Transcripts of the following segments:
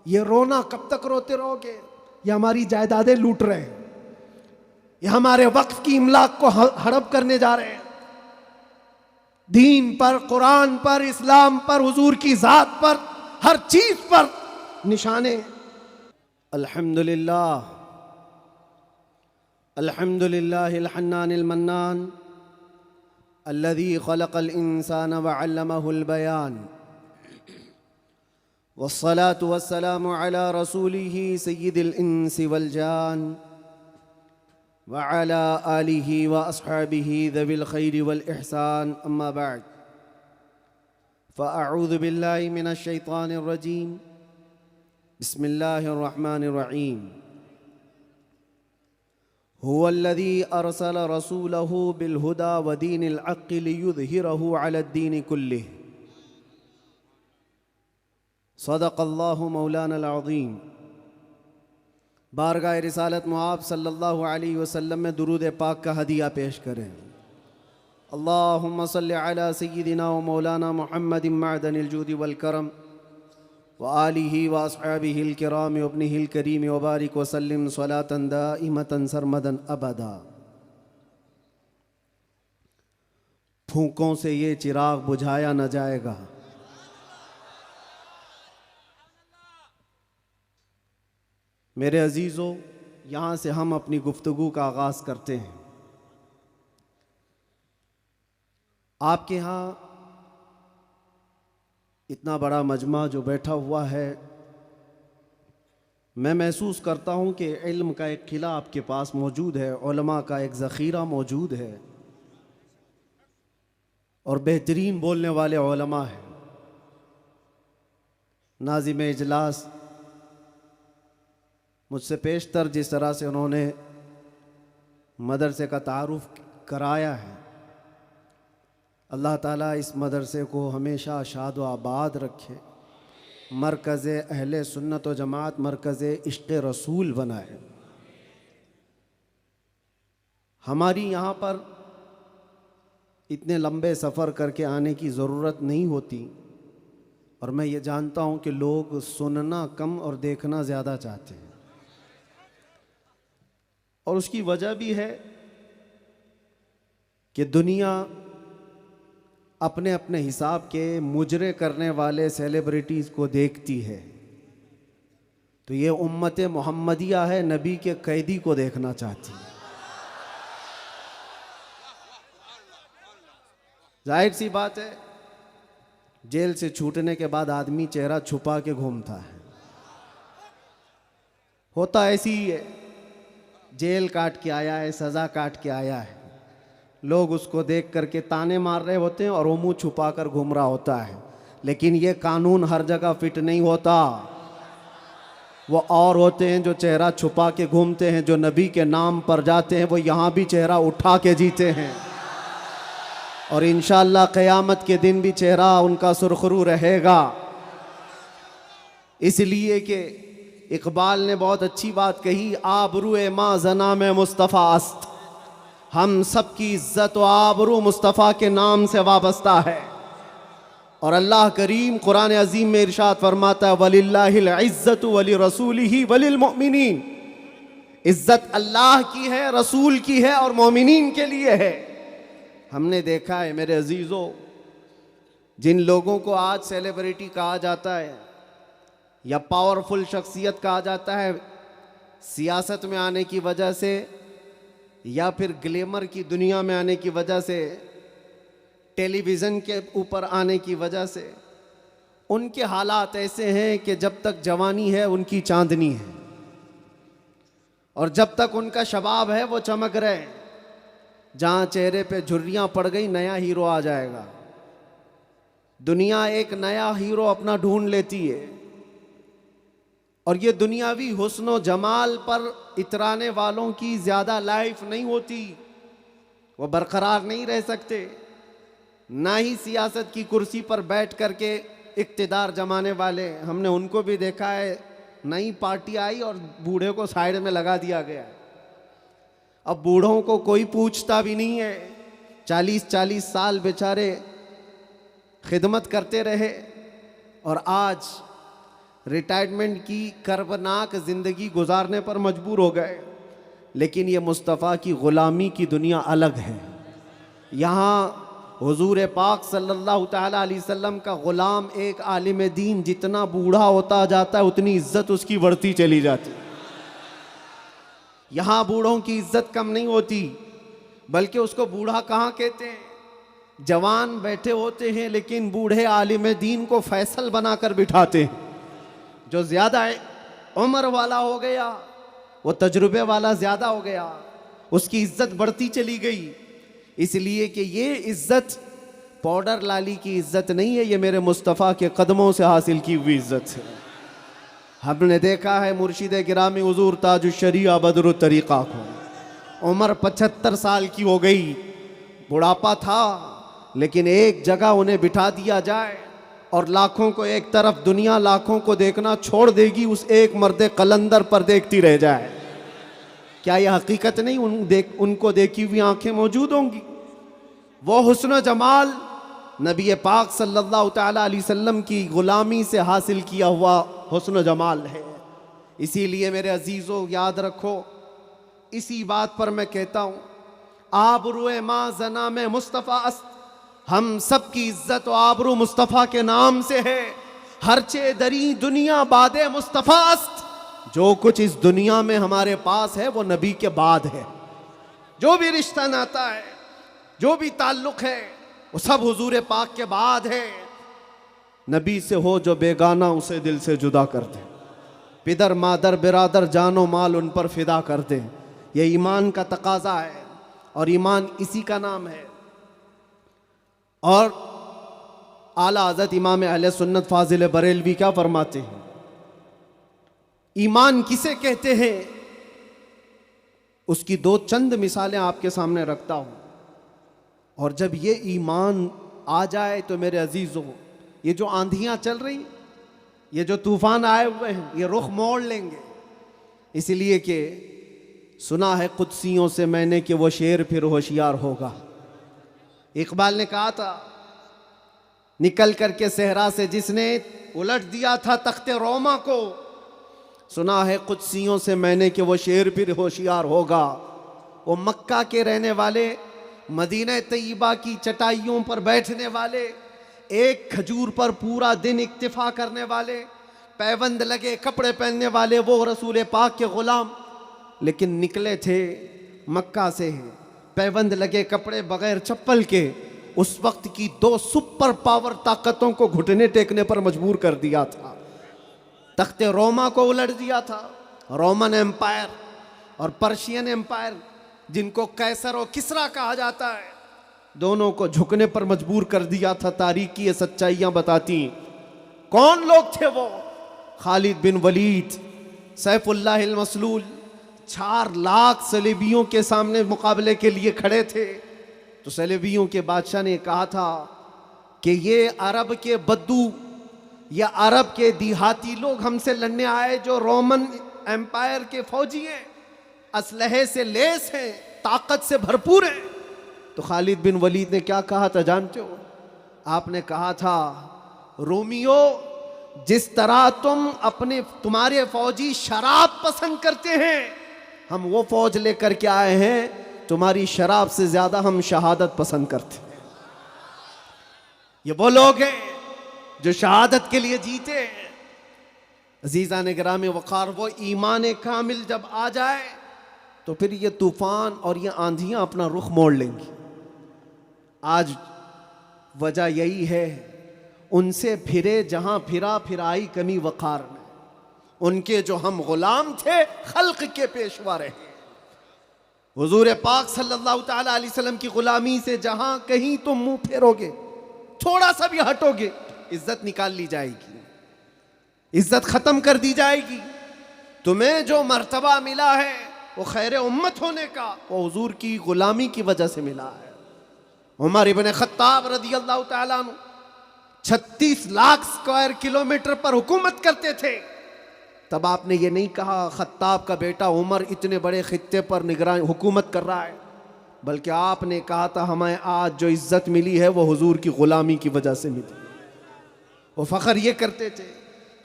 ये रोना कब तक रोते रहोगे? ये हमारी जायदादें लूट रहे हैं, ये हमारे वक्फ की इमलाक को हड़प करने जा रहे हैं। दीन पर, कुरान पर, इस्लाम पर, हुजूर की जात पर, हर चीज पर निशाने। अल्हम्दुलिल्लाह अल्हम्दुलिल्लाहिल हन्नानिल मन्नान अल्लज़ी खलक़ल इंसान व अल्लमहुल बयान वस्सलातु वस्सलामु अला रसूलिही सय्यिदिल इंसी वल जान व अला आलिही व अस्हाबिही ज़विल खैरि वल इहसान, अम्मा बअद, फ़अऊज़ु बिल्लाहि मिनश शैतानिर रजीम, बिस्मिल्लाहिर रहमानिर रहीम। हुवल्लज़ी अरसल रसूलहु बिल हुदा व दीनिल हक़्क़ि लियुज़हिरहु अलद्दीनि कुल्लिहि, सदक़ल्लाहु मौलानल अज़ीम। बारगाह रिसालत मुआब सल्लल्लाहु अलैहि वसल्लम में दुरूद पाक का हदिया पेश करें। अल्लाहुम्मा सल्लि अला सय्यिदिना व मौलाना मुहम्मदिन मअदनिल जूदि वल करम व आलिही व अस्हाबिहिल किराम व इब्निहिल करीम व बारिक व सल्लिम सलातन दाइमतन सरमदन अबदा। फूंकों से ये चिराग बुझाया न जाएगा, मेरे अजीज़ों, यहाँ से हम अपनी गुफ्तगू का आगाज़ करते हैं। आपके यहाँ इतना बड़ा मजमा जो बैठा हुआ है, मैं महसूस करता हूँ कि इल्म का एक किला आपके पास मौजूद है, उलमा का एक ज़ख़ीरा मौजूद है और बेहतरीन बोलने वाले उलमा हैं। नाज़िम इजलास मुझसे पेशतर जिस तरह से उन्होंने मदरसे का तारुफ कराया है, अल्लाह ताला इस मदरसे को हमेशा शाद व आबाद रखे, मरकज़ अहले सुन्नत व जमात, मरकज़ इश्क़ रसूल बनाए। हमारी यहाँ पर इतने लंबे सफ़र करके आने की ज़रूरत नहीं होती और मैं ये जानता हूँ कि लोग सुनना कम और देखना ज़्यादा चाहते हैं, और उसकी वजह भी है कि दुनिया अपने अपने हिसाब के मुजरे करने वाले सेलिब्रिटीज़ को देखती है, तो ये उम्मत मोहम्मदिया है, नबी के कैदी को देखना चाहती है। जाहिर सी बात है, जेल से छूटने के बाद आदमी चेहरा छुपा के घूमता है, होता ऐसी ही है। जेल काट के आया है, सज़ा काट के आया है, लोग उसको देख करके ताने मार रहे होते हैं और वो मुँह छुपा कर घूम रहा होता है। लेकिन ये कानून हर जगह फिट नहीं होता। वो और होते हैं जो चेहरा छुपा के घूमते हैं, जो नबी के नाम पर जाते हैं, वो यहाँ भी चेहरा उठा के जीते हैं और इंशाअल्लाह क़यामत के दिन भी चेहरा उनका सुरखरू रहेगा। इसलिए कि इकबाल ने बहुत अच्छी बात कही, आबरूए माँ जना में मुस्तफ़ा अस्त, हम सब की इज्जत व आबरू मुस्तफ़ा के नाम से वाबस्ता है। और अल्लाह करीम कुरान अजीम में इरशाद फरमाता है, वलिल्लाहिल इज्जतु वली रसूलिही वलिल मुमिनीन, इज्जत अल्लाह की है, रसूल की है और मोमिनीन के लिए है। हमने देखा है मेरे अजीज़ों, जिन लोगों को आज सेलिब्रिटी कहा जाता है या पावरफुल शख्सियत कहा जाता है, सियासत में आने की वजह से या फिर ग्लैमर की दुनिया में आने की वजह से, टेलीविज़न के ऊपर आने की वजह से, उनके हालात ऐसे हैं कि जब तक जवानी है उनकी चांदनी है और जब तक उनका शबाब है वो चमक रहे हैं। जहाँ चेहरे पे झुर्रियाँ पड़ गई, नया हीरो आ जाएगा। दुनिया एक नया हीरो अपना ढूंढ लेती है और ये दुनियावी हुस्न जमाल पर इतराने वालों की ज़्यादा लाइफ नहीं होती, वो बरकरार नहीं रह सकते। ना ही सियासत की कुर्सी पर बैठ करके इक़्तिदार जमाने वाले, हमने उनको भी देखा है, नई पार्टी आई और बूढ़े को साइड में लगा दिया गया। अब बूढ़ों को कोई पूछता भी नहीं है, 40-40 साल बेचारे खिदमत करते रहे और आज रिटायरमेंट की कर्बनाक ज़िंदगी गुजारने पर मजबूर हो गए। लेकिन ये मुस्तफ़ा की ग़ुलामी की दुनिया अलग है। यहाँ हुजूर पाक सल्लल्लाहु ताला अलैहि वसल्लम का ग़ुलाम एक आलिम दीन जितना बूढ़ा होता जाता है उतनी इज्जत उसकी बढ़ती चली जाती। यहाँ बूढ़ों की इज्जत कम नहीं होती, बल्कि उसको बूढ़ा कहाँ कहते हैं, जवान बैठे होते हैं लेकिन बूढ़े आलिम दीन को फैसल बनाकर बिठाते हैं। जो ज़्यादा उम्र वाला हो गया, वो तजुर्बे वाला ज़्यादा हो गया, उसकी इज्जत बढ़ती चली गई। इसलिए कि ये इज्जत पाउडर लाली की इज्जत नहीं है, ये मेरे मुस्तफ़ा के कदमों से हासिल की हुई इज्जत है। हमने देखा है मुर्शिद गिरामी हुजूर ताजुश्शरीअ बदरुत तरीक़ा को उम्र 75 साल की हो गई, बुढ़ापा था, लेकिन एक जगह उन्हें बिठा दिया जाए और लाखों को एक तरफ, दुनिया लाखों को देखना छोड़ देगी, उस एक मर्द कलंदर पर देखती रह जाए। क्या यह हकीकत नहीं? उनको देखी हुई आंखें मौजूद होंगी। वो हुस्न जमाल नबी पाक सल्लल्लाहु ताला अलैहि वसल्लम की ग़ुलामी से हासिल किया हुआ हुस्न जमाल है। इसीलिए मेरे अजीज़ों याद रखो, इसी बात पर मैं कहता हूँ, आबरूए माँ जना में मुस्तफ़ा अस्त, हम सब की इज्जत व आबरू मुस्तफ़ा के नाम से है। हरचे दरी दुनिया बादे मुस्तफ़ा अस्त, जो कुछ इस दुनिया में हमारे पास है वो नबी के बाद है। जो भी रिश्ता नाता है, जो भी ताल्लुक़ है, वो सब हुजूर पाक के बाद है। नबी से हो जो बेगाना उसे दिल से जुदा कर दे, पिदर मादर बिरादर जानो माल उन पर फिदा कर दे। ये ईमान का तकाजा है और ईमान इसी का नाम है। और आला हज़रत इमाम अहले सुन्नत फाजिल बरेलवी क्या फरमाते हैं, ईमान किसे कहते हैं, उसकी दो चंद मिसालें आपके सामने रखता हूं। और जब ये ईमान आ जाए तो मेरे अजीजों, ये जो आंधियां चल रही, ये जो तूफान आए हुए हैं, ये रुख मोड़ लेंगे। इसलिए कि सुना है कुदसियों से मैंने कि वो शेर फिर होशियार होगा। इकबाल ने कहा था, निकल करके सहरा से जिसने उलट दिया था तख्ते रोमा को, सुना है कुदसियों से मैंने कि वो शेर फिर होशियार होगा। वो मक्का के रहने वाले, मदीना तैयबा की चटाइयों पर बैठने वाले, एक खजूर पर पूरा दिन इक्तिफा करने वाले, पैबंद लगे कपड़े पहनने वाले, वो रसूल पाक के ग़ुलाम, लेकिन निकले थे मक्का से पैबंद लगे कपड़े बगैर चप्पल के। उस वक्त की दो सुपर पावर ताकतों को घुटने टेकने पर मजबूर कर दिया था। तख्ते रोमा को उलट दिया था, रोमन एम्पायर, और पर्शियन एम्पायर जिनको कैसर और किसरा कहा जाता है, दोनों को झुकने पर मजबूर कर दिया था। तारीख की ये सच्चाइयां बताती। कौन लोग थे वो? खालिद बिन वलीद, सैफुल्लाह अल मसलूल, 4 लाख सलेबियों के सामने मुकाबले के लिए खड़े थे। तो सलेबियों के बादशाह ने कहा था कि ये अरब के बद्दू या अरब के देहाती लोग हमसे लड़ने आए, जो रोमन एम्पायर के फौजी हैं, असलहे से लेस हैं, ताकत से भरपूर हैं। तो खालिद बिन वलीद ने क्या कहा था जानते हो? आपने कहा था, रोमियो, जिस तरह तुम्हारे फौजी शराब पसंद करते हैं, हम वो फौज लेकर के आए हैं, तुम्हारी शराब से ज्यादा हम शहादत पसंद करते हैं। ये वो लोग हैं जो शहादत के लिए जीते हैं। अजीज़ा ने गिरामी वक़ार, वो ईमान कामिल जब आ जाए तो फिर ये तूफ़ान और ये आंधियां अपना रुख मोड़ लेंगी। आज वजह यही है, उनसे फिरे जहां फिरा फिराई कमी वक़ार में। उनके जो हम गुलाम थे, खल्क के पेशवा रहे। हुजूर पाक सल्लल्लाहु ताला अलैहि वसल्लम की गुलामी से जहां कहीं तुम मुंह फेरोगे, थोड़ा सा भी हटोगे, इज्जत निकाल ली जाएगी, इज्जत खत्म कर दी जाएगी। तुम्हें जो मर्तबा मिला है वो खैर उम्मत होने का, वो हुजूर की गुलामी की वजह से मिला है। उमर इब्न खत्ताब रदियल्लाहु ताला अन्हु 36 लाख स्क्वायर किलोमीटर पर हुकूमत करते थे। तब आपने ये नहीं कहा खत्ताब का बेटा उमर इतने बड़े खित्ते पर निगरान हुकूमत कर रहा है, बल्कि आपने कहा था हमें आज जो इज्जत मिली है वो हुजूर की गुलामी की वजह से मिली। वो फ़ख्र ये करते थे,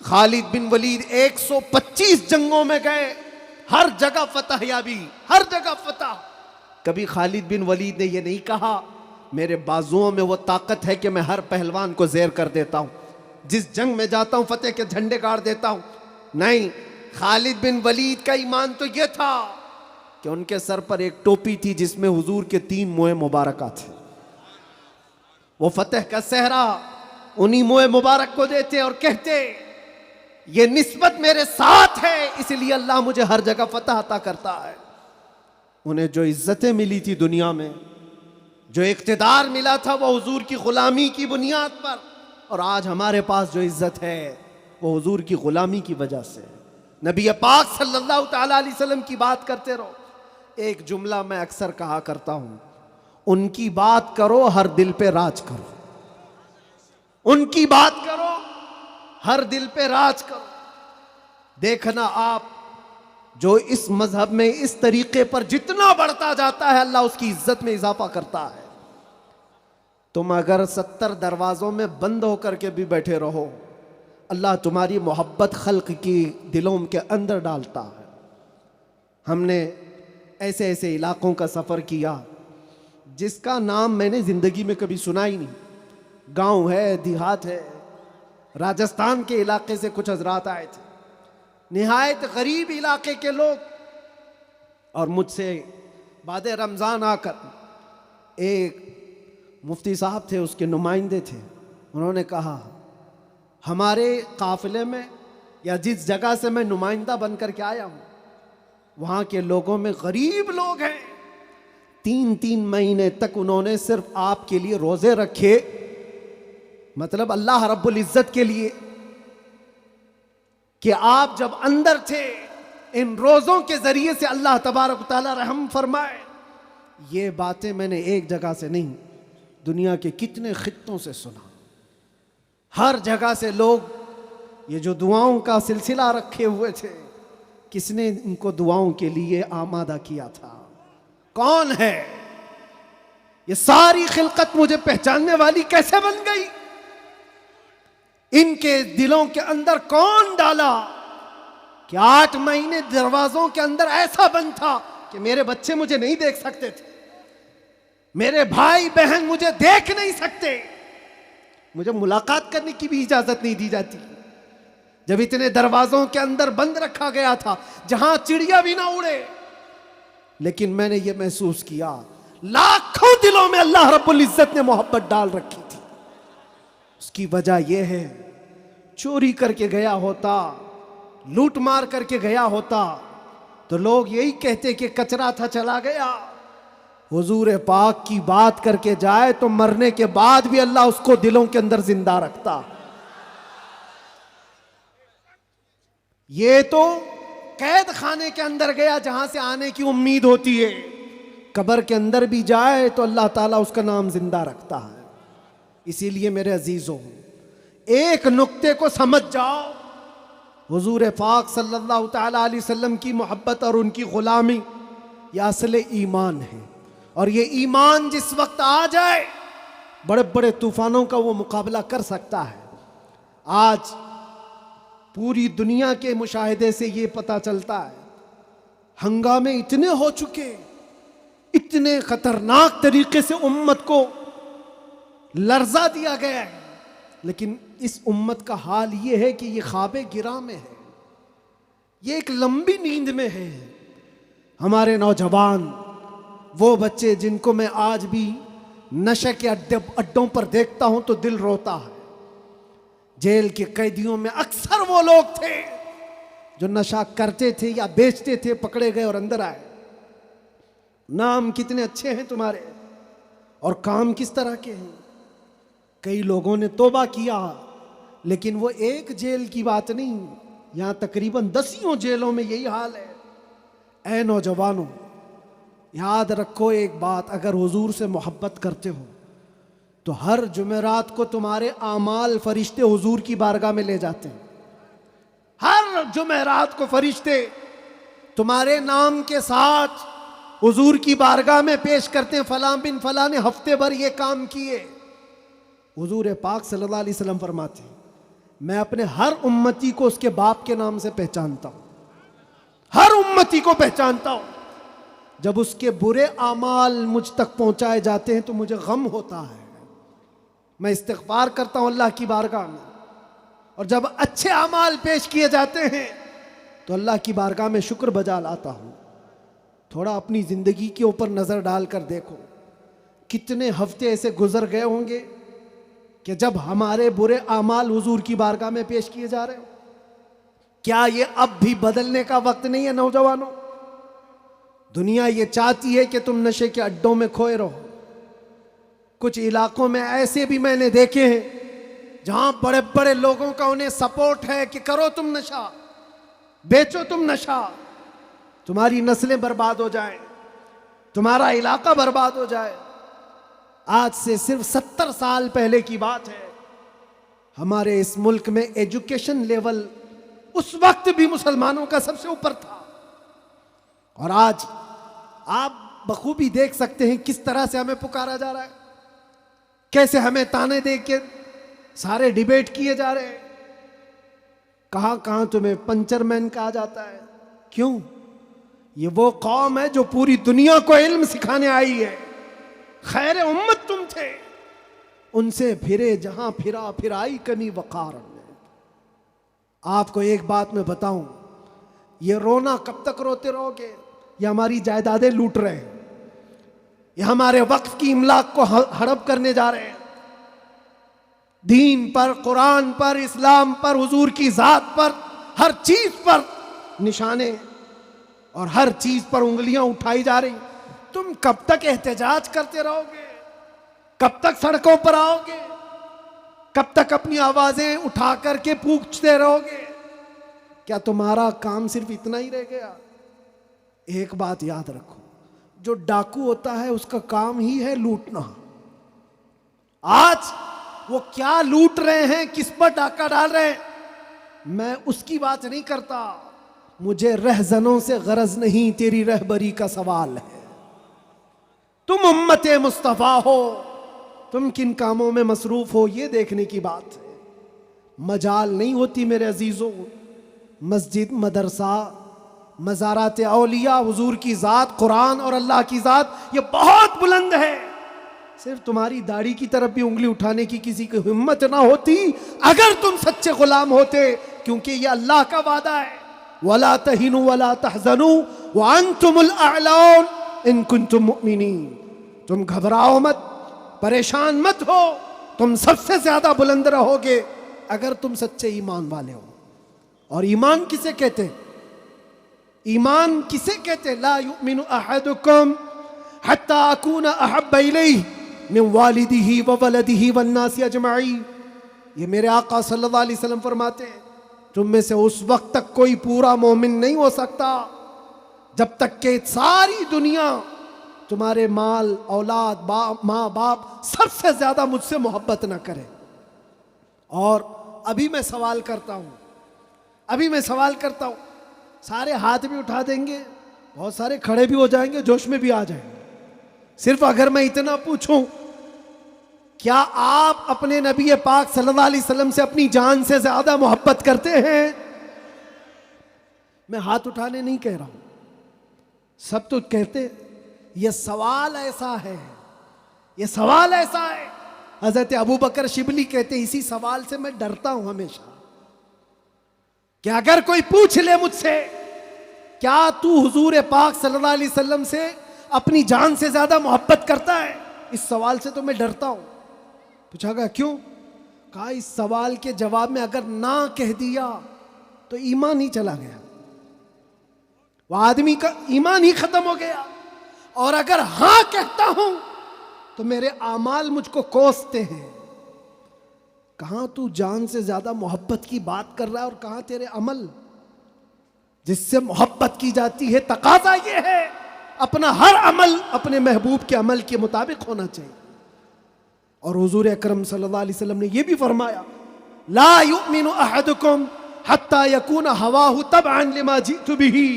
खालिद बिन वलीद 125 जंगों में गए, हर जगह फतह याबी, हर जगह फतह। कभी खालिद बिन वलीद ने यह नहीं कहा मेरे बाजुओं में वो ताकत है कि मैं हर पहलवान को ज़ेर कर देता हूं, जिस जंग में जाता हूं फतेह के झंडे गाड़ देता हूं। नहीं, खालिद बिन वलीद का ईमान तो यह था कि उनके सर पर एक टोपी थी जिसमें हुजूर के 3 मोए मुबारका थे। वो फतेह का सहरा उन्हीं मोए मुबारक को देते और कहते ये निस्बत मेरे साथ है, इसलिए अल्लाह मुझे हर जगह फतह अता करता है। उन्हें जो इज्जतें मिली थी दुनिया में, जो इख्तिदार मिला था वो हुजूर की गुलामी की बुनियाद पर, और आज हमारे पास जो इज्जत है वो हुजूर की गुलामी की वजह से। नबी पाक सल्लल्लाहु ताला अलैहि वसल्लम की बात करते रहो। एक जुमला मैं अक्सर कहा करता हूं, उनकी बात करो हर दिल पे राज करो, उनकी बात करो हर दिल पे राज करो। देखना आप जो इस मजहब में इस तरीके पर जितना बढ़ता जाता है अल्लाह उसकी इज्जत में इजाफा करता है। तुम अगर 70 दरवाजों में बंद होकर के भी बैठे रहो, अल्लाह तुम्हारी मोहब्बत खल्क की दिलों के अंदर डालता है। हमने ऐसे ऐसे इलाकों का सफ़र किया जिसका नाम मैंने ज़िंदगी में कभी सुना ही नहीं। गांव है, देहात है। राजस्थान के इलाके से कुछ हजरात आए थे, निहायत गरीब इलाके के लोग, और मुझसे बाद रमज़ान आकर एक मुफ्ती साहब थे, उसके नुमाइंदे थे। उन्होंने कहा हमारे काफ़िले में या जिस जगह से मैं नुमाइंदा बन कर के आया हूँ वहाँ के लोगों में गरीब लोग हैं। 3-3 महीने तक उन्होंने सिर्फ आपके लिए रोज़े रखे, मतलब अल्लाह रब्बुल इज़्ज़त के लिए, कि आप जब अंदर थे इन रोज़ों के ज़रिए से अल्लाह तबारक व तआला रहम फरमाए। ये बातें मैंने एक जगह से नहीं, दुनिया के कितने खित्तों से सुना। हर जगह से लोग ये जो दुआओं का सिलसिला रखे हुए थे, किसने इनको दुआओं के लिए आमादा किया था? कौन है? ये सारी खिलकत मुझे पहचानने वाली कैसे बन गई? इनके दिलों के अंदर कौन डाला कि 8 महीने दरवाजों के अंदर ऐसा बंद था कि मेरे बच्चे मुझे नहीं देख सकते थे, मेरे भाई बहन मुझे देख नहीं सकते, मुझे मुलाकात करने की भी इजाजत नहीं दी जाती। जब इतने दरवाजों के अंदर बंद रखा गया था जहां चिड़िया भी ना उड़े, लेकिन मैंने ये महसूस किया लाखों दिलों में अल्लाह रब्बुल इज्जत ने मोहब्बत डाल रखी थी। उसकी वजह यह है, चोरी करके गया होता, लूट मार करके गया होता तो लोग यही कहते कि कचरा था चला गया। हुजूर पाक की बात करके जाए तो मरने के बाद भी अल्लाह उसको दिलों के अंदर जिंदा रखता। ये तो कैद खाने के अंदर गया जहां से आने की उम्मीद होती है, कब्र के अंदर भी जाए तो अल्लाह ताला उसका नाम जिंदा रखता है। इसीलिए मेरे अजीजों, एक नुक्ते को समझ जाओ, हुजूर पाक सल्लल्लाहु ताला अलैहि वसल्लम की मोहब्बत और उनकी गुलामी यह असल ईमान है। और ये ईमान जिस वक्त आ जाए बड़े बड़े तूफानों का वो मुकाबला कर सकता है। आज पूरी दुनिया के मुशाहिदे से ये पता चलता है, हंगामे इतने हो चुके, इतने खतरनाक तरीके से उम्मत को लर्जा दिया गया है, लेकिन इस उम्मत का हाल ये है कि ये ख्वाबे गिरा में है, ये एक लंबी नींद में है। हमारे नौजवान, वो बच्चे जिनको मैं आज भी नशे के अड्डों पर देखता हूं तो दिल रोता है। जेल के कैदियों में अक्सर वो लोग थे जो नशा करते थे या बेचते थे, पकड़े गए और अंदर आए। नाम कितने अच्छे हैं तुम्हारे और काम किस तरह के हैं। कई लोगों ने तौबा किया, लेकिन वो एक जेल की बात नहीं, यहां तकरीबन 10 जेलों में यही हाल है। ऐ नौजवानों, याद रखो एक बात, अगर हुजूर से मोहब्बत करते हो तो हर जुमेरात को तुम्हारे आमाल फरिश्ते हुजूर की बारगाह में ले जाते हैं। हर जुमेरात को फरिश्ते तुम्हारे नाम के साथ हुजूर की बारगाह में पेश करते हैं, फलां बिन फलां ने हफ्ते भर ये काम किए। हुजूर पाक सल्लल्लाहु अलैहि वसल्लम फरमाते, मैं अपने हर उम्मती को उसके बाप के नाम से पहचानता हूं, हर उम्मती को पहचानता हूं। जब उसके बुरे आमाल मुझ तक पहुंचाए जाते हैं तो मुझे गम होता है, मैं इस्तिग़फ़ार करता हूं अल्लाह की बारगाह में। और जब अच्छे आमाल पेश किए जाते हैं तो अल्लाह की बारगाह में शुक्र बजा लाता हूं। थोड़ा अपनी ज़िंदगी के ऊपर नज़र डालकर देखो, कितने हफ्ते ऐसे गुजर गए होंगे कि जब हमारे बुरे आमाल हुजूर की बारगाह में पेश किए जा रहे हो। क्या ये अब भी बदलने का वक्त नहीं है नौजवानों? दुनिया ये चाहती है कि तुम नशे के अड्डों में खोए रहो। कुछ इलाकों में ऐसे भी मैंने देखे हैं जहां बड़े बड़े लोगों का उन्हें सपोर्ट है कि करो तुम नशा, बेचो तुम नशा, तुम्हारी नस्लें बर्बाद हो जाएं, तुम्हारा इलाका बर्बाद हो जाए। आज से सिर्फ 70 साल पहले की बात है, हमारे इस मुल्क में एजुकेशन लेवल उस वक्त भी मुसलमानों का सबसे ऊपर था। और आज आप बखूबी देख सकते हैं किस तरह से हमें पुकारा जा रहा है, कैसे हमें ताने दे के सारे डिबेट किए जा रहे हैं। कहां कहां तुम्हें पंचरमैन कहा जाता है। क्यों? ये वो कौम है जो पूरी दुनिया को इल्म सिखाने आई है। खैर उम्मत तुम थे, उनसे फिरे जहां फिरा, फिर आई कमी वकार में। आपको एक बात मैं बताऊं, ये रोना कब तक रोते रहोगे? ये हमारी जायदादें लूट रहे हैं, ये हमारे वक्फ की इमलाक को हड़प करने जा रहे हैं। दीन पर, कुरान पर, इस्लाम पर, हुजूर की जात पर, हर चीज पर निशाने और हर चीज पर उंगलियां उठाई जा रही। तुम कब तक एहतजाज करते रहोगे? कब तक सड़कों पर आओगे? कब तक अपनी आवाजें उठा करके पूछते रहोगे? क्या तुम्हारा काम सिर्फ इतना ही रह गया? एक बात याद रखो, जो डाकू होता है उसका काम ही है लूटना। आज वो क्या लूट रहे हैं, किस पर डाका डाल रहे हैं, मैं उसकी बात नहीं करता। मुझे रहजनों से गरज नहीं, तेरी रहबरी का सवाल है। तुम उम्मत मुस्तफा हो, तुम किन कामों में मसरूफ हो, ये देखने की बात है। मजाल नहीं होती मेरे अजीजों, मस्जिद, मदरसा, मज़ारात औलिया, हुजूर की ज़ात, कुरान और अल्लाह की ज़ात, ये बहुत बुलंद है। सिर्फ तुम्हारी दाढ़ी की तरफ भी उंगली उठाने की किसी की हिम्मत ना होती अगर तुम सच्चे गुलाम होते, क्योंकि ये अल्लाह का वादा है, वला तहिनु वला तहज़नु व अंतुमुल अअलौन इन कुंतुम मुमिनीन। तुम घबराओ मत, परेशान मत हो, तुम सबसे ज्यादा बुलंद रहोगे अगर तुम सच्चे ईमान वाले हो। और ईमान किसे कहते? ईमान किसे कहते? ला युमिनु अहदुकुम हत्ता अकूना अहब्बा इलैहि मिन वालिदिही व वलदिही वन नासि अजमईन। ये मेरे आका सल्लल्लाहु अलैहि वसल्लम फरमाते हैं, तुम में से उस वक्त तक कोई पूरा मोमिन नहीं हो सकता जब तक कि सारी दुनिया तुम्हारे माल, औलाद, माँ बाप सबसे ज्यादा मुझसे मोहब्बत ना करे। और अभी मैं सवाल करता हूं, सारे हाथ भी उठा देंगे, बहुत सारे खड़े भी हो जाएंगे, जोश में भी आ जाएंगे। सिर्फ अगर मैं इतना पूछूं, क्या आप अपने नबी पाक सल्लल्लाहु अलैहि वसल्लम से अपनी जान से ज्यादा मोहब्बत करते हैं? मैं हाथ उठाने नहीं कह रहा हूं, सब तो कहते। ये सवाल ऐसा है, ये सवाल ऐसा है। हजरत अबू बकर शिबली कहते, इसी सवाल से मैं डरता हूं हमेशा कि अगर कोई पूछ ले मुझसे, क्या तू हुजूर पाक सल्लल्लाहु अलैहि वसल्लम से अपनी जान से ज्यादा मोहब्बत करता है? इस सवाल से तो मैं डरता हूं। पूछा गया क्यों? कहा इस सवाल के जवाब में अगर ना कह दिया तो ईमान ही चला गया, वह आदमी का ईमान ही खत्म हो गया। और अगर हां कहता हूं तो मेरे आमाल मुझको कोसते हैं। कहां तू जान से ज्यादा मोहब्बत की बात कर रहा है और कहां तेरे अमल? जिससे मोहब्बत की जाती है, तकाजा ये है अपना हर अमल अपने महबूब के अमल के मुताबिक होना चाहिए। और हुजूर अकरम सल्लल्लाहु अलैहि वसल्लम ने यह भी फरमाया, ला युमिनु अहदुकुम हत्ता यकून हवाहु तबअन लिमा जितु बिही।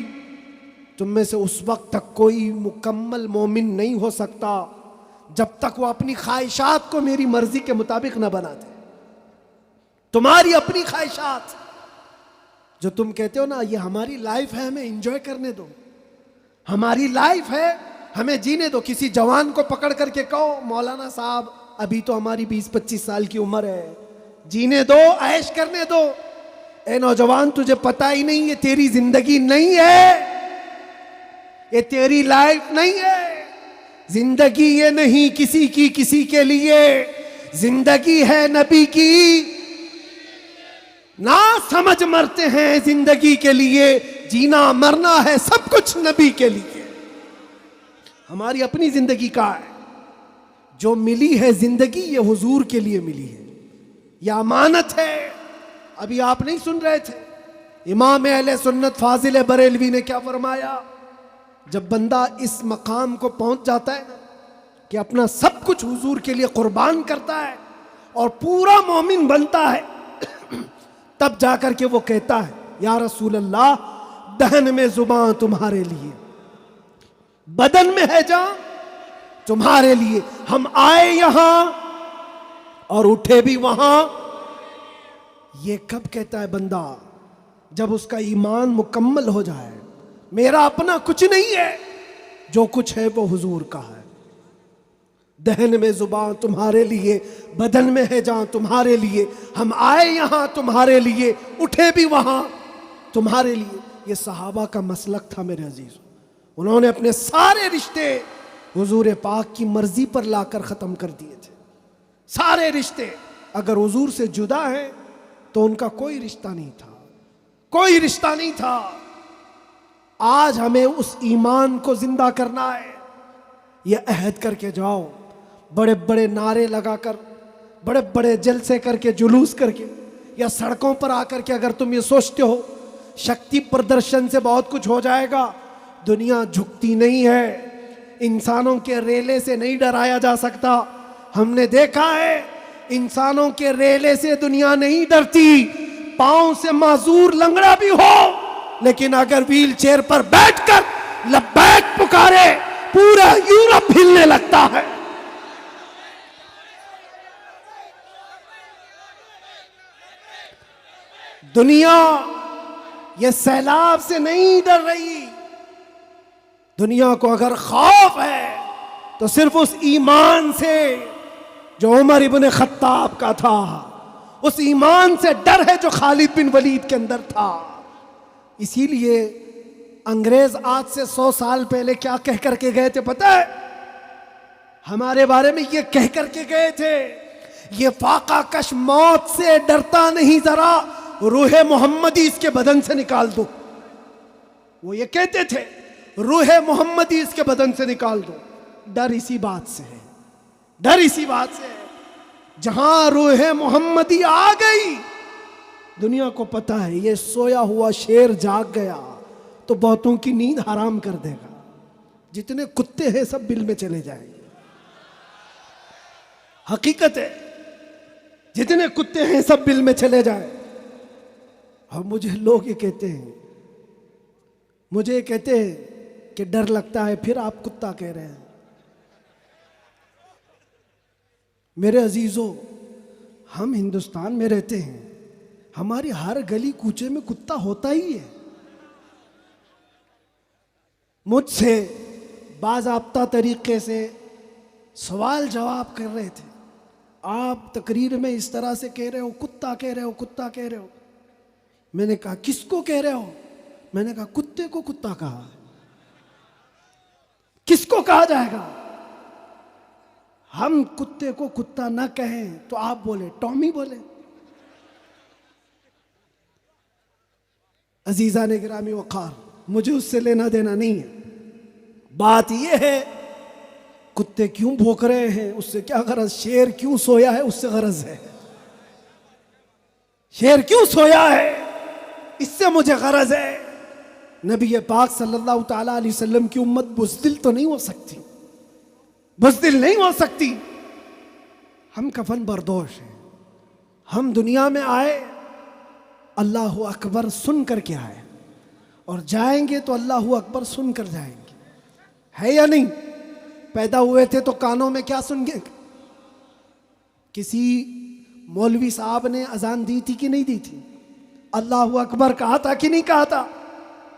तुम में से उस वक्त तक कोई मुकम्मल मोमिन नहीं हो सकता जब तक वो अपनी ख्वाहिशात को मेरी मर्जी के मुताबिक न बना दे। तुम्हारी अपनी ख्वाहिशात, जो तुम कहते हो ना ये हमारी लाइफ है, हमें एंजॉय करने दो, हमारी लाइफ है, हमें जीने दो। किसी जवान को पकड़ करके कहो मौलाना साहब अभी तो हमारी 20-25 साल की उम्र है, जीने दो, ऐश करने दो। ए नौजवान, तुझे पता ही नहीं, ये तेरी जिंदगी नहीं है, ये तेरी लाइफ नहीं है। जिंदगी ये नहीं किसी की किसी के लिए, जिंदगी है नबी की। ना समझ मरते हैं जिंदगी के लिए, जीना मरना है सब कुछ नबी के लिए। हमारी अपनी जिंदगी का है, जो मिली है जिंदगी ये हुजूर के लिए मिली है, यह अमानत है। अभी आप नहीं सुन रहे थे, इमाम अहले सुन्नत फाजिल बरेलवी ने क्या फरमाया? जब बंदा इस मकाम को पहुंच जाता है ना कि अपना सब कुछ हुजूर के लिए कुर्बान करता है और पूरा मोमिन बनता है, तब जाकर के वो कहता है या रसूल अल्लाह, दहन में जुबान तुम्हारे लिए, बदन में है जान तुम्हारे लिए। हम आए यहां और उठे भी वहां। ये कब कहता है बंदा? जब उसका ईमान मुकम्मल हो जाए, मेरा अपना कुछ नहीं है, जो कुछ है वो हुजूर का है। दहन में जुबान तुम्हारे लिए, बदन में है जान तुम्हारे लिए। हम आए यहां तुम्हारे लिए, उठे भी वहां तुम्हारे लिए। ये सहाबा का मसलक था मेरे अजीज। उन्होंने अपने सारे रिश्ते हुजूर पाक की मर्जी पर लाकर ख़त्म कर दिए थे। सारे रिश्ते अगर हुजूर से जुदा हैं तो उनका कोई रिश्ता नहीं था, कोई रिश्ता नहीं था। आज हमें उस ईमान को जिंदा करना है। यह अहद करके जाओ, बड़े बड़े नारे लगाकर, बड़े बड़े जलसे करके, जुलूस करके, या सड़कों पर आकर के अगर तुम ये सोचते हो शक्ति प्रदर्शन से बहुत कुछ हो जाएगा, दुनिया झुकती नहीं है। इंसानों के रेले से नहीं डराया जा सकता। हमने देखा है इंसानों के रेले से दुनिया नहीं डरती। पांव से माजूर लंगड़ा भी हो, लेकिन अगर व्हील चेयर पर बैठकर लब्बैक पुकारे, पूरा यूरोप हिलने लगता है। दुनिया ये सैलाब से नहीं डर रही। दुनिया को अगर खौफ है तो सिर्फ उस ईमान से जो उमर इब्न खत्ताब का था, उस ईमान से डर है जो खालिद बिन वलीद के अंदर था। इसीलिए अंग्रेज आज से 100 साल पहले क्या कह करके गए थे पता है? हमारे बारे में ये कह करके गए थे, ये फाका कश मौत से डरता नहीं, जरा रूह मोहम्मदी इसके बदन से निकाल दो। वो ये कहते थे, रूह मोहम्मदी इसके बदन से निकाल दो। डर इसी बात से है, डर इसी बात से है। जहां रूह मोहम्मदी आ गई, दुनिया को पता है ये सोया हुआ शेर जाग गया तो बहुतों की नींद हराम कर देगा। जितने कुत्ते हैं सब बिल में चले जाएंगे। हकीकत है, जितने कुत्ते हैं सब बिल में चले जाए। और मुझे लोग ये कहते हैं, मुझे ये कहते हैं कि डर लगता है, फिर आप कुत्ता कह रहे हैं। मेरे अजीजों, हम हिंदुस्तान में रहते हैं, हमारी हर गली कूचे में कुत्ता होता ही है। मुझसे बाज़ाब्ता तरीके से सवाल जवाब कर रहे थे, आप तकरीर में इस तरह से कह रहे हो, कुत्ता कह रहे हो, कुत्ता कह रहे हो। मैंने कहा किसको कह रहे हो? मैंने कहा कुत्ते को कुत्ता कहा, किसको कहा जाएगा? हम कुत्ते को कुत्ता ना कहें तो आप बोले टॉमी बोले। अजीजा ने गिरामी वक़ार, मुझे उससे लेना देना नहीं है। बात यह है कुत्ते क्यों भौंक रहे हैं उससे क्या गरज, शेर क्यों सोया है उससे गरज है। शेर क्यों सोया है इससे मुझे गरज है। नबी पाक सल्लल्लाहु ताला अलैहि वसल्लम की उम्मत बुज़दिल तो नहीं हो सकती, बुज़दिल नहीं हो सकती। हम कफन बरदोश हैं। हम दुनिया में आए अल्लाहु अकबर सुन करके आए और जाएंगे तो अल्लाहु अकबर सुन कर जाएंगे, है या नहीं? पैदा हुए थे तो कानों में क्या सुन गए? किसी मौलवी साहब ने अजान दी थी कि नहीं दी थी? अल्लाह अकबर कहा था कि नहीं कहा था?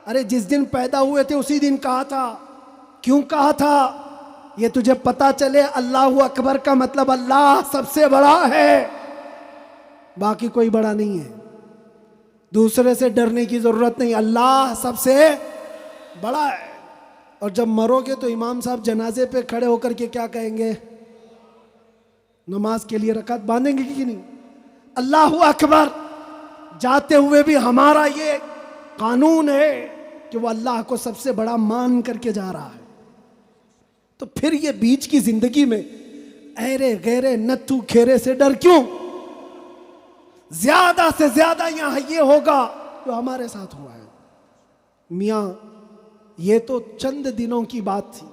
अरे जिस दिन पैदा हुए थे उसी दिन कहा था। क्यों कहा था? ये तुझे पता चले अल्लाह अकबर का मतलब अल्लाह सबसे बड़ा है, बाकी कोई बड़ा नहीं है। दूसरे से डरने की जरूरत नहीं, अल्लाह सबसे बड़ा है। और जब मरोगे तो इमाम साहब जनाजे पे खड़े होकर के क्या कहेंगे? नमाज के लिए रकात बांधेंगे कि नहीं? अल्लाह अकबर। जाते हुए भी हमारा ये कानून है कि वो अल्लाह को सबसे बड़ा मान करके जा रहा है। तो फिर ये बीच की जिंदगी में ऐरे गैरे नत्थु खेरे से डर क्यों? ज्यादा से ज्यादा यहां ये होगा जो हमारे साथ हुआ है। मियां, ये तो चंद दिनों की बात थी।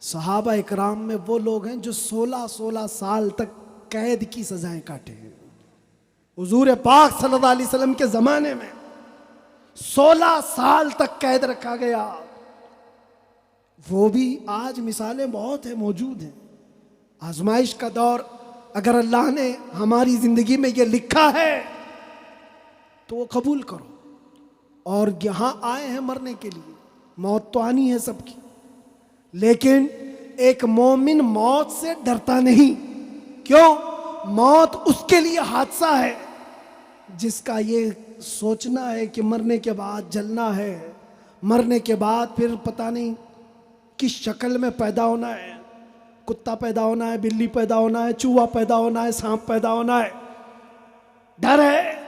सहाबा इकराम में वो लोग हैं जो 16-16 साल तक कैद की सजाएं काटे हैं। हुजूर पाक सल्लल्लाहु अलैहि वसल्लम के जमाने में 16 साल तक कैद रखा गया। वो भी आज मिसालें बहुत है, मौजूद हैं। आजमाइश का दौर, अगर अल्लाह ने हमारी जिंदगी में ये लिखा है तो वो कबूल करो। और यहां आए हैं मरने के लिए, मौत तो आनी है सबकी, लेकिन एक मोमिन मौत से डरता नहीं। क्यों? मौत उसके लिए हादसा है जिसका ये सोचना है कि मरने के बाद जलना है, मरने के बाद फिर पता नहीं किस शक्ल में पैदा होना है। कुत्ता पैदा होना है, बिल्ली पैदा होना है, चूहा पैदा होना है, सांप पैदा होना है। डर है।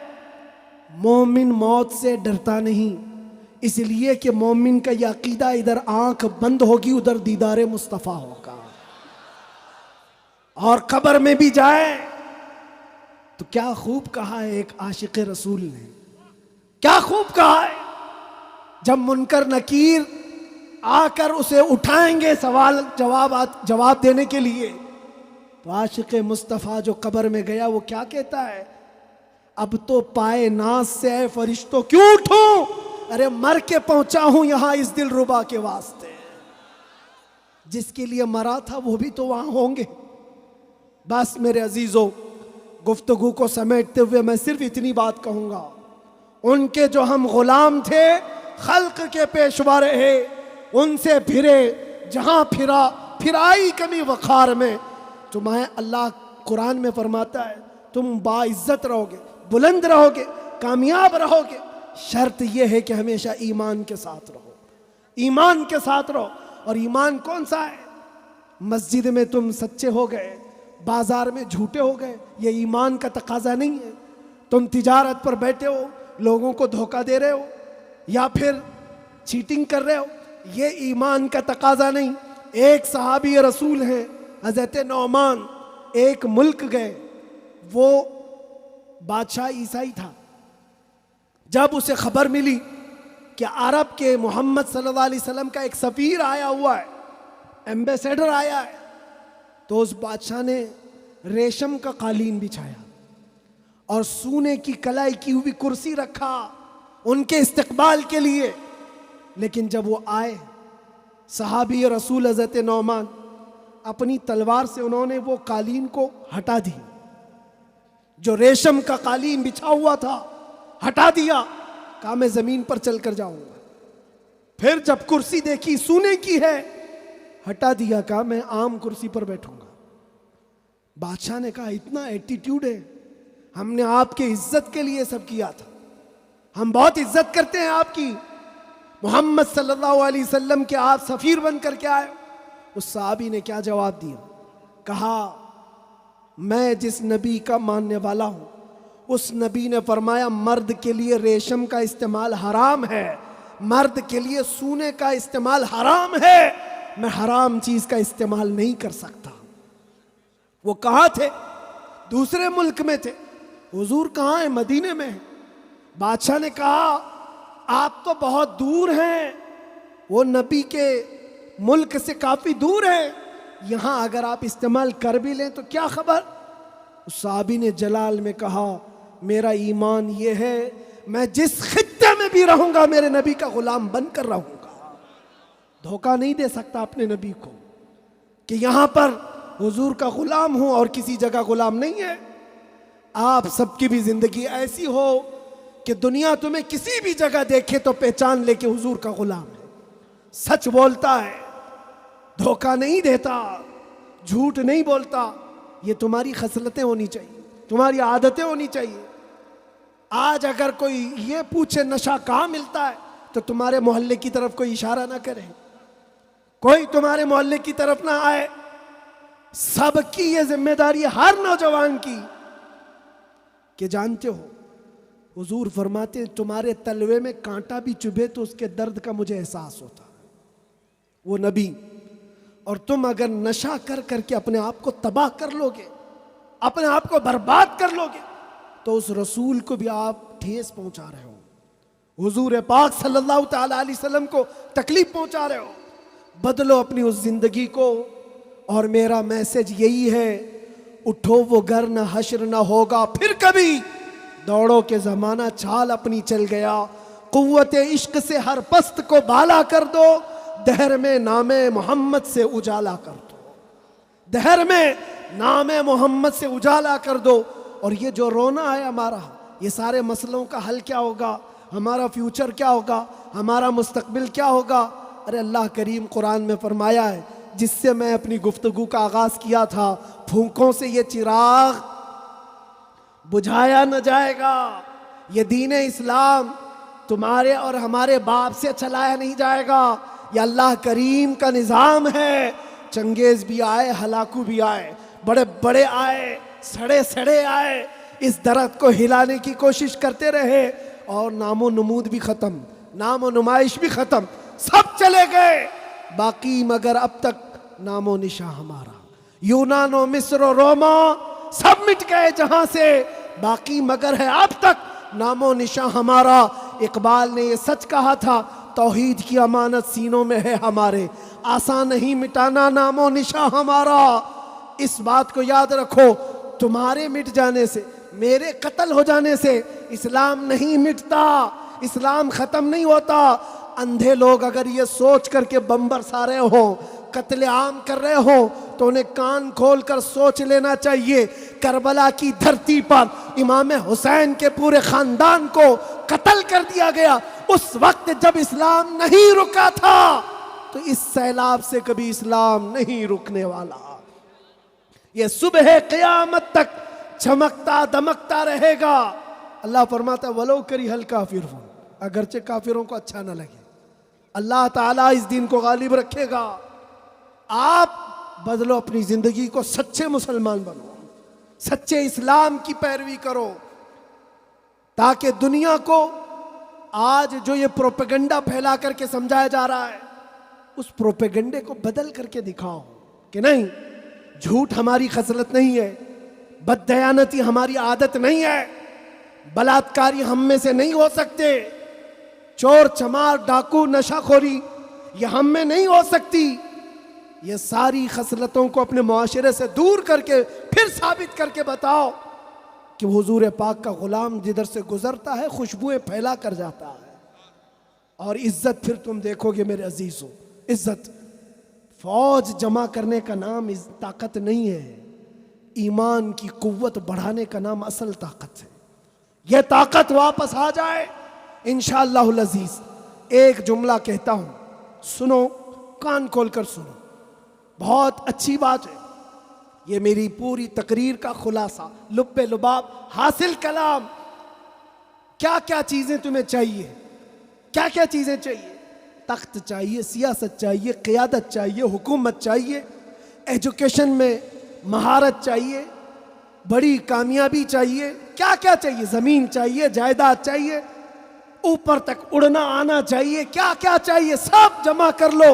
मोमिन मौत से डरता नहीं, इसलिए कि मोमिन का यह अकीदा इधर आंख बंद होगी उधर दीदारे मुस्तफ़ा होगा। और कब्र में भी जाए तो क्या खूब कहा है एक आशिक रसूल ने, क्या खूब कहा है। जब मुनकर नकीर आकर उसे उठाएंगे सवाल जवाब देने के लिए, तो आशिक मुस्तफ़ा जो कब्र में गया वो क्या कहता है? अब तो पाए नाज से फरिश्तों क्यों उठूं, अरे मर के पहुंचा हूं यहां इस दिलरुबा के वास्ते। जिसके लिए मरा था वो भी तो वहां होंगे। बस मेरे अजीजों, गुफ्तगू को समेटते हुए मैं सिर्फ इतनी बात कहूंगा, उनके जो हम गुलाम थे, खल्क के पेशवा रहे, उनसे फिरे जहां फिराई कमी वखार में। तुम्हें अल्लाह कुरान में फरमाता है तुम बाइज्जत रहोगे, बुलंद रहोगे, कामयाब रहोगे। शर्त यह है कि हमेशा ईमान के साथ रहो, ईमान के साथ रहो। और ईमान कौन सा है? मस्जिद में तुम सच्चे हो गए, बाजार में झूठे हो गए, ये ईमान का तकाजा नहीं है। तुम तिजारत पर बैठे हो, लोगों को धोखा दे रहे हो या फिर चीटिंग कर रहे हो, ये ईमान का तकाजा नहीं। एक सहाबी रसूल हैं हज़रत नौमान, एक मुल्क गए, वो बादशाह ईसाई था। जब उसे खबर मिली कि अरब के मोहम्मद सल्लल्लाहु अलैहि वसल्लम का एक सफीर आया हुआ है, एम्बेसडर आया है, तो उस बादशाह ने रेशम का कालीन बिछाया और सोने की कलाई की हुई कुर्सी रखा उनके इस्तकबाल के लिए। लेकिन जब वो आए, सहाबी रसूल हज़रत नौमान, अपनी तलवार से उन्होंने वो कालीन को हटा दी, जो रेशम का कालीन बिछा हुआ था हटा दिया। कहा मैं जमीन पर चलकर जाऊंगा। फिर जब कुर्सी देखी सोने की है, हटा दिया। कहा मैं आम कुर्सी पर बैठूंगा। बादशाह ने कहा इतना एटीट्यूड है, हमने आपके इज्जत के लिए सब किया था, हम बहुत इज्जत करते हैं आपकी, मोहम्मद सल्लल्लाहु अलैहि वसल्लम के आप सफीर बन करके आए। उस साहबी ने क्या जवाब दिया? कहा मैं जिस नबी का मानने वाला हूं, उस नबी ने फरमाया मर्द के लिए रेशम का इस्तेमाल हराम है, मर्द के लिए सोने का इस्तेमाल हराम है, मैं हराम चीज का इस्तेमाल नहीं कर सकता। वो कहाँ थे? दूसरे मुल्क में थे। हुजूर कहाँ है? मदीने में है। बादशाह ने कहा आप तो बहुत दूर हैं, वो नबी के मुल्क से काफी दूर है, यहां अगर आप इस्तेमाल कर भी लें तो क्या खबर। उस साहबी ने जलाल में कहा मेरा ईमान ये है, मैं जिस खित्ते में भी रहूंगा मेरे नबी का गुलाम बनकर रहूंगा। धोखा नहीं दे सकता अपने नबी को कि यहां पर हुजूर का गुलाम हूं और किसी जगह गुलाम नहीं है। आप सबकी भी जिंदगी ऐसी हो कि दुनिया तुम्हें किसी भी जगह देखे तो पहचान ले कि हुजूर का गुलाम है, सच बोलता है, धोखा नहीं देता, झूठ नहीं बोलता। ये तुम्हारी खसलतें होनी चाहिए, तुम्हारी आदतें होनी चाहिए। आज अगर कोई ये पूछे नशा कहाँ मिलता है तो तुम्हारे मोहल्ले की तरफ कोई इशारा ना करे, कोई तुम्हारे मोहल्ले की तरफ ना आए। सबकी ये जिम्मेदारी हर नौजवान की कि जानते हो हुजूर फरमाते हैं तुम्हारे तलवे में कांटा भी चुभे तो उसके दर्द का मुझे एहसास होता है, वो नबी। और तुम अगर नशा कर करके अपने आप को तबाह कर लोगे, अपने आप को बर्बाद कर लोगे, तो उस रसूल को भी आप ठेस पहुंचा रहे हो, हुजूर पाक सल्लल्लाहु ताला अलैहि वसल्लम को तकलीफ पहुंचा रहे हो। बदलो अपनी उस जिंदगी को। और मेरा मैसेज यही है, उठो वो घर न हश्र न होगा फिर कभी, दौड़ो के जमाना चाल अपनी चल गया, कुव्वते इश्क से हर पस्त को बाला कर दो, दहर में नामे मोहम्मद से उजाला कर दो, दहर में नामे मोहम्मद से उजाला कर दो। और ये जो रोना है हमारा, ये सारे मसलों का हल क्या होगा, हमारा फ्यूचर क्या होगा, हमारा मुस्तकबिल क्या होगा। अरे अल्लाह करीम कुरान में फरमाया है, जिससे मैं अपनी गुफ्तगू का आगाज किया था, फूंकों से ये चिराग बुझाया न जाएगा। ये दीन इस्लाम तुम्हारे और हमारे बाप से चलाया नहीं जाएगा, ये अल्लाह करीम का निज़ाम है। चंगेज भी आए, हलाकू भी आए, बड़े बड़े आए, सड़े सड़े आए, इस दर्द को हिलाने की कोशिश करते रहे और नामो नमूद भी खत्म, नामो नुमाइश भी खत्म, सब चले गए। बाकी मगर अब तक नामो निशा हमारा, यूनानो मिस्र रोमा सब मिट गए जहां से, बाकी मगर है अब तक नामो निशा हमारा। इकबाल ने ये सच कहा था, तौहीद की अमानत सीनों में है हमारे, आसान नहीं मिटाना नामो निशा हमारा। इस बात को याद रखो, तुम्हारे मिट जाने से, मेरे कत्ल हो जाने से इस्लाम नहीं मिटता, इस्लाम खत्म नहीं होता। अंधे लोग अगर ये सोच करके बम बरसा रहे हो, कत्ले आम कर रहे हो, तो उन्हें कान खोल कर सोच लेना चाहिए, करबला की धरती पर इमाम हुसैन के पूरे खानदान को कत्ल कर दिया गया उस वक्त जब इस्लाम नहीं रुका था, तो इस सैलाब से कभी इस्लाम नहीं रुकने वाला। ये सुबह क़यामत तक चमकता दमकता रहेगा। अल्लाह फरमाता वलो करी हल काफिरून, अगरचे काफिरों को अच्छा ना लगे, अल्लाह ताला इस दिन को गालिब रखेगा। आप बदलो अपनी जिंदगी को, सच्चे मुसलमान बनो, सच्चे इस्लाम की पैरवी करो, ताकि दुनिया को आज जो ये प्रोपेगेंडा फैला करके समझाया जा रहा है, उस प्रोपेगेंडे को बदल करके दिखाओ कि नहीं, झूठ हमारी खसलत नहीं है, बददयानती हमारी आदत नहीं है, बलात्कारी हम में से नहीं हो सकते, चोर चमार डाकू नशाखोरी ये हम में नहीं हो सकती। ये सारी खसलतों को अपने मुआशरे से दूर करके फिर साबित करके बताओ कि हुजूर पाक का गुलाम जिधर से गुजरता है खुशबुएं फैला कर जाता है। और इज्जत फिर तुम देखोगे मेरे अजीजों, इज्जत फौज जमा करने का नाम इस ताकत नहीं है, ईमान की कुव्वत बढ़ाने का नाम असल ताकत है। यह ताकत वापस आ जाए इंशाअल्लाहुल अजीज। एक जुमला कहता हूं, सुनो, कान खोलकर सुनो, बहुत अच्छी बात है। ये मेरी पूरी तकरीर का खुलासा, लुब्बे लुबाब हासिल कलाम। क्या क्या चीजें तुम्हें चाहिए, क्या क्या चीजें चाहिए? तख्त चाहिए, सियासत चाहिए, क़ियादत चाहिए, हुकूमत चाहिए, एजुकेशन में महारत चाहिए, बड़ी कामयाबी चाहिए, क्या क्या चाहिए? ज़मीन चाहिए, जायदाद चाहिए, ऊपर तक उड़ना आना चाहिए, क्या क्या चाहिए? सब जमा कर लो।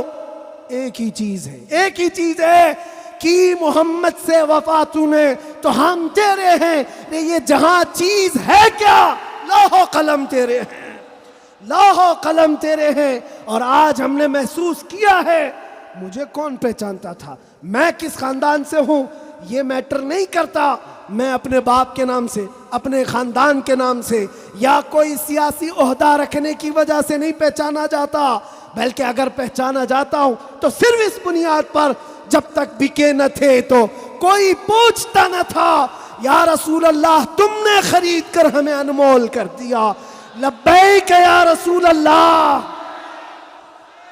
एक ही चीज है, एक ही चीज है कि मोहम्मद से वफा तूने तो हम तेरे हैं। ये जहां चीज है क्या? लौहो कलम तेरे हैं, लौहो कलम तेरे हैं। और आज हमने महसूस किया है, मुझे कौन पहचानता था, मैं किस खानदान से हूं, ये मैटर नहीं करता। मैं अपने बाप के नाम से, अपने खानदान के नाम से या कोई सियासी ओहदा रखने की वजह से नहीं पहचाना जाता, बल्कि अगर पहचाना जाता हूं तो सिर्फ इस बुनियाद पर, जब तक बिके न थे तो कोई पूछता न था, या रसूल अल्लाह तुमने खरीद कर हमें अनमोल कर दिया। लब्बैक या रसूल अल्लाह।